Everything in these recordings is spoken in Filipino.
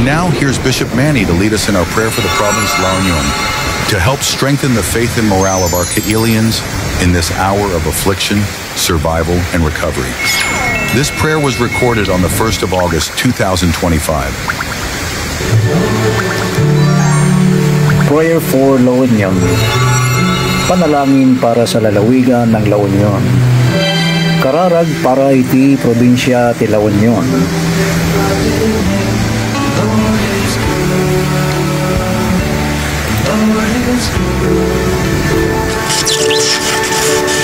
Now, here's Bishop Manny to lead us in our prayer for the province La Union, to help strengthen the faith and morale of our Kailians in this hour of affliction, survival, and recovery. This prayer was recorded on the 1st of August, 2025. Prayer for La Union. Panalangin para sa lalawigan ng La Union. Kararag para iti probinsya ti La Union.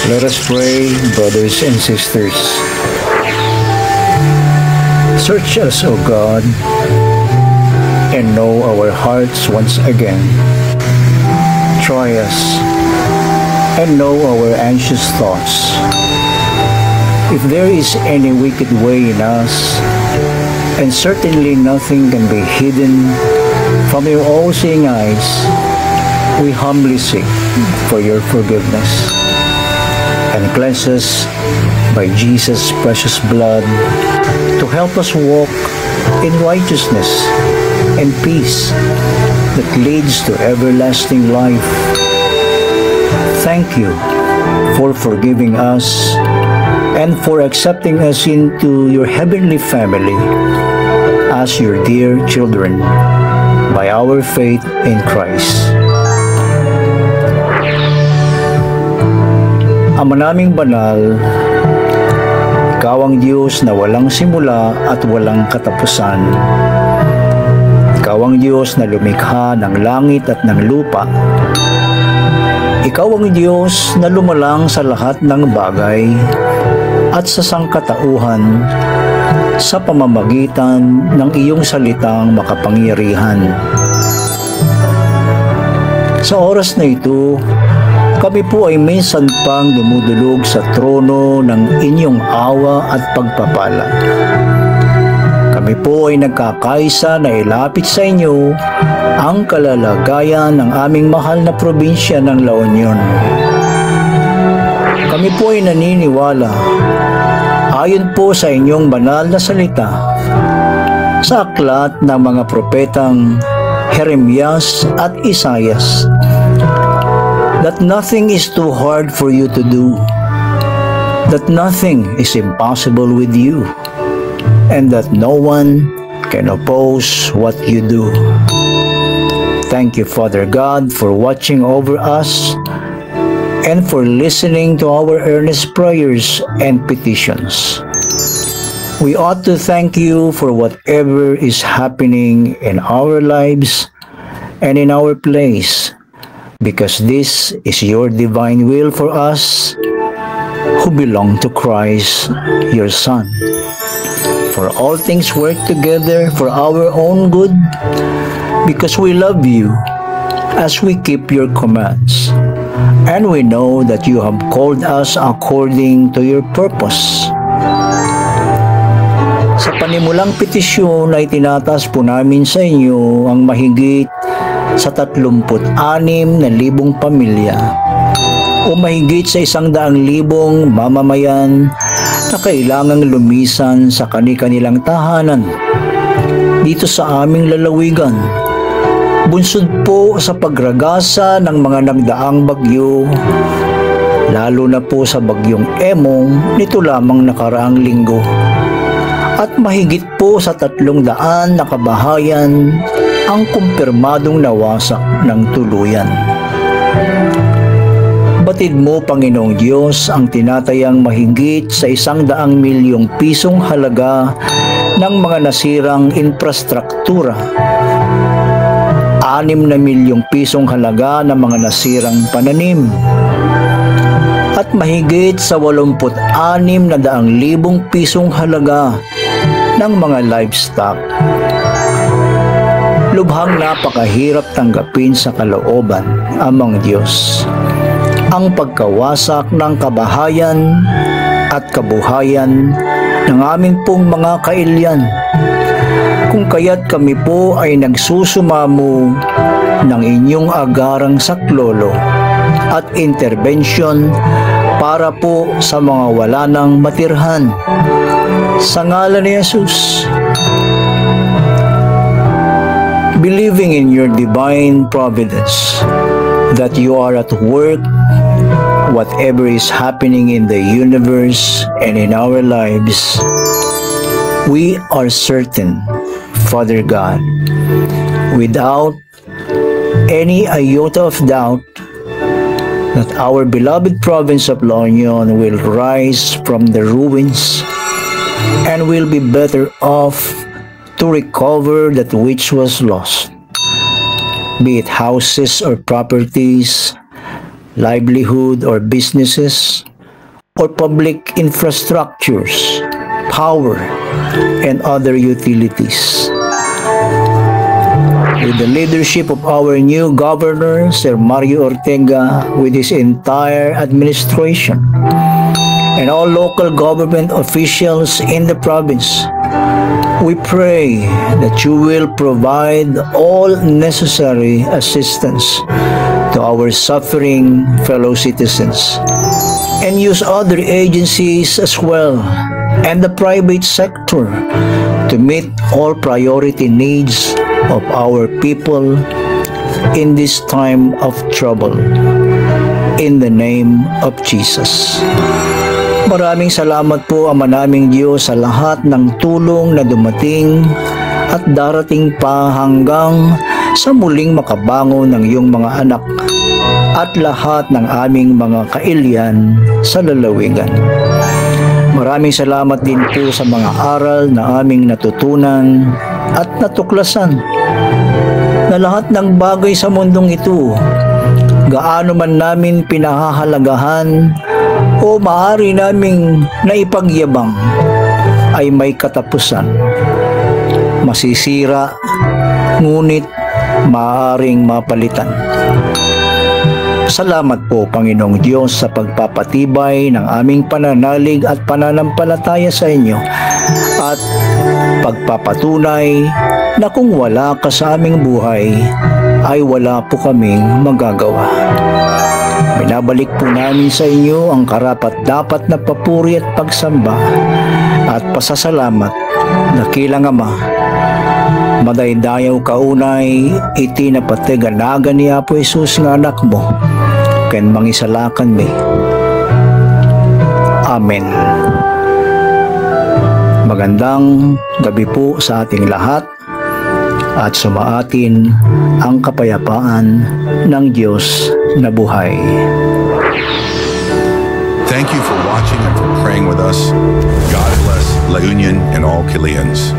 Let us pray, brothers and sisters. Search us, O God, and know our hearts once again. Try us and know our anxious thoughts. If there is any wicked way in us, and certainly nothing can be hidden from your all-seeing eyes, we humbly seek for your forgiveness, and cleanse us by Jesus' precious blood to help us walk in righteousness and peace that leads to everlasting life. Thank you for forgiving us and for accepting us into your heavenly family as your dear children by our faith in Christ. Ama naming banal, Ikaw ang Diyos na walang simula at walang katapusan. Ikaw ang Diyos na lumikha ng langit at ng lupa. Ikaw ang Diyos na lumalang sa lahat ng bagay at sa sangkatauhan sa pamamagitan ng iyong salitang makapangyarihan. Sa oras na ito, kami po ay minsan pang dumudulog sa trono ng inyong awa at pagpapala. Kami po ay nagkakaisa na ilapit sa inyo ang kalalagayan ng aming mahal na probinsya ng La Union. Kami po ay naniniwala, ayon po sa inyong banal na salita, sa aklat ng mga propetang Jeremias at Isaias, that nothing is too hard for you to do, that nothing is impossible with you, and that no one can oppose what you do. Thank you, Father God, for watching over us and for listening to our earnest prayers and petitions. We ought to thank you for whatever is happening in our lives and in our place, because this is your divine will for us who belong to Christ, your Son. For all things work together for our own good, because we love you as we keep your commands. And we know that you have called us according to your purpose. Sa panimulang petisyon ay tinataas po namin sa inyo ang mahigit sa 36,000 pamilya o mahigit sa 100,000 mamamayan na kailangang lumisan sa kani-kanilang tahanan dito sa aming lalawigan. Bunsod po sa pagragasa ng mga nagdaang bagyo, lalo na po sa bagyong Emong nito lamang nakaraang linggo, at mahigit po sa 300 na kabahayan ang kumpirmadong nawasak ng tuluyan. Batid mo, Panginoong Diyos, ang tinatayang mahigit sa 100 milyong pisong halaga ng mga nasirang infrastruktura, 6 na milyong pisong halaga ng mga nasirang pananim, at mahigit sa 86,000 pisong halaga ng mga livestock. Lubhang napakahirap tanggapin sa kalooban, Amang Diyos, ang pagkawasak ng kabahayan at kabuhayan ng aming pong mga kailyan. Kung kaya't kami po ay nagsusumamo ng inyong agarang saklolo at interbensyon para po sa mga wala nang matirhan. Sa ngalan ni Jesus. believing in your divine providence, that you are at work, whatever is happening in the universe and in our lives. We are certain, Father God, without any iota of doubt, that our beloved province of La Union will rise from the ruins and will be better off to recover that which was lost, be it houses or properties, livelihood or businesses, or public infrastructures, power, and other utilities. With the leadership of our new governor, Sir Mario Ortega, with his entire administration, and all local government officials in the province, we pray that you will provide all necessary assistance to our suffering fellow citizens, and use other agencies as well, and the private sector, to meet all priority needs of our people in this time of trouble. In the name of Jesus. Maraming salamat po, Ama naming Diyos, sa lahat ng tulong na dumating at darating pa hanggang sa muling makabangon ng iyong mga anak at lahat ng aming mga kailian sa lalawigan. Maraming salamat din po sa mga aral na aming natutunan at natuklasan, na lahat ng bagay sa mundong ito, gaano man namin pinahahalagahan o maaari naming naipagyabang, ay may katapusan. Masisira, ngunit maaaring mapalitan. Salamat po, Panginoong Diyos, sa pagpapatibay ng aming pananalig at pananampalataya sa inyo, at pagpapatunay na kung wala ka sa aming buhay, ay wala po kaming magagawa. Binabalik po namin sa inyo ang karapat-dapat na papuri at pagsamba at pasasalamat, dakilang Ama. Madaydayaw kaunay, iti napatiganagan ni Apo Jesus nga anak mo, ken mangisalakan mi. Amen. Magandang gabi po sa ating lahat, at sumaatin ang kapayapaan ng Diyos na buhay. Thank you for watching and for praying with us. God bless La Union and all Chileans.